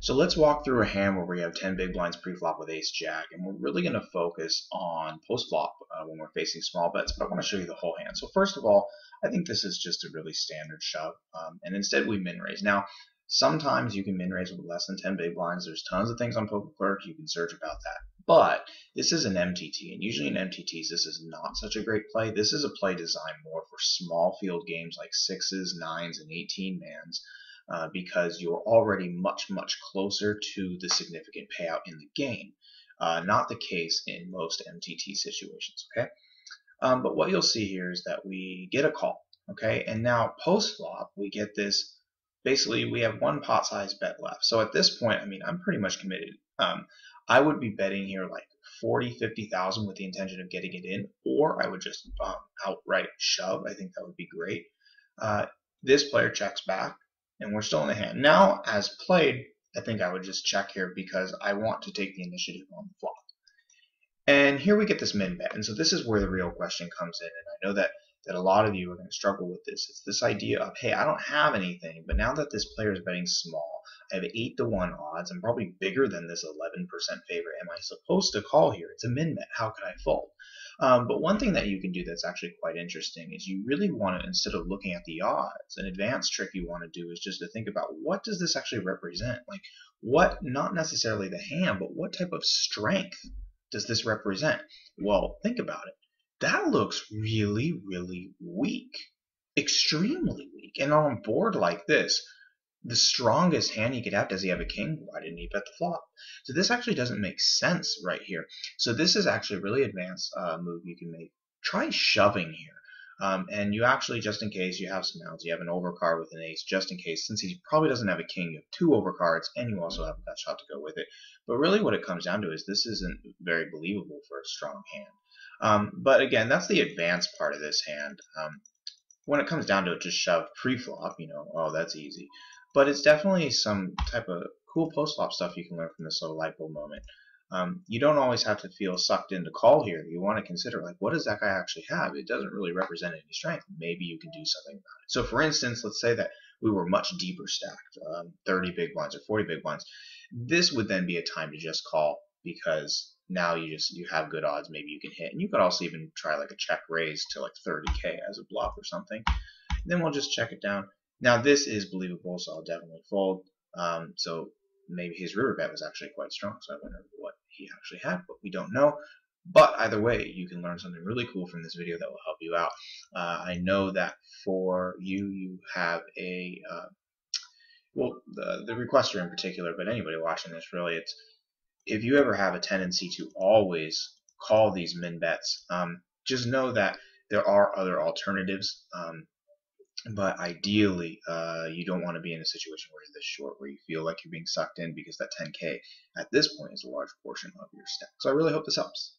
So let's walk through a hand where we have 10 big blinds pre-flop with ace-jack, and we're really going to focus on post-flop when we're facing small bets, but I want to show you the whole hand. So first of all, I think this is just a really standard shove, and instead we min-raise. Now, sometimes you can min-raise with less than 10 big blinds. There's tons of things on PokerClerk. You can search about that. But this is an MTT, and usually in MTTs this is not such a great play. This is a play designed more for small field games like 6s, 9s, and 18 mans. Because you're already much closer to the significant payout in the game. Not the case in most MTT situations, okay? But what you'll see here is that we get a call, okay? And now post-flop, we get this, basically we have one pot size bet left. So at this point, I mean, I'm pretty much committed. I would be betting here like 40, 50,000 with the intention of getting it in, or I would just outright shove. I think that would be great. This player checks back, and we're still in the hand. Now, as played, I think I would just check here because I want to take the initiative on the flop. And here we get this min bet. And so this is where the real question comes in. And I know that a lot of you are going to struggle with this. It's this idea of, hey, I don't have anything, but now that this player is betting small, I have 8-to-1 odds. I'm probably bigger than this 11% favorite. Am I supposed to call here? It's a min bet. How could I fold? But one thing that you can do that's actually quite interesting is you really want to, instead of looking at the odds, an advanced trick you want to do is just to think about what does this actually represent? Like what, not necessarily the hand, but what type of strength does this represent? Well, think about it. That looks really weak, extremely weak. And on a board like this, the strongest hand he could have, does he have a king? Why didn't he bet the flop? So this actually doesn't make sense right here. So this is actually a really advanced move you can make. Try shoving here. And you actually, just in case you have some outs, you have an overcard with an ace, just in case, since he probably doesn't have a king, you have 2 overcards, and you also have a gut shot to go with it. But really what it comes down to is this isn't very believable for a strong hand. But again, that's the advanced part of this hand. When it comes down to it, just shove pre-flop, you know, oh, that's easy. But it's definitely some type of cool post-flop stuff you can learn from this little light bulb moment. You don't always have to feel sucked into call here. You want to consider, like, what does that guy actually have? It doesn't really represent any strength. Maybe you can do something about it. So, for instance, let's say that we were much deeper stacked, 30 big blinds or 40 big blinds. This would then be a time to just call because now you have good odds. Maybe you can hit. And you could also even try like a check raise to like 30K as a bluff or something. Then we'll just check it down. Now this is believable, so I'll definitely fold. So maybe his river bet was actually quite strong, so I wonder what he actually had, but we don't know. But either way, you can learn something really cool from this video that will help you out. I know that for you, you have a, well, the requester in particular, but anybody watching this really, it's, if you ever have a tendency to always call these min bets, just know that there are other alternatives. But ideally, you don't want to be in a situation where you're this short, where you feel like you're being sucked in because that 10K at this point is a large portion of your stack. So I really hope this helps.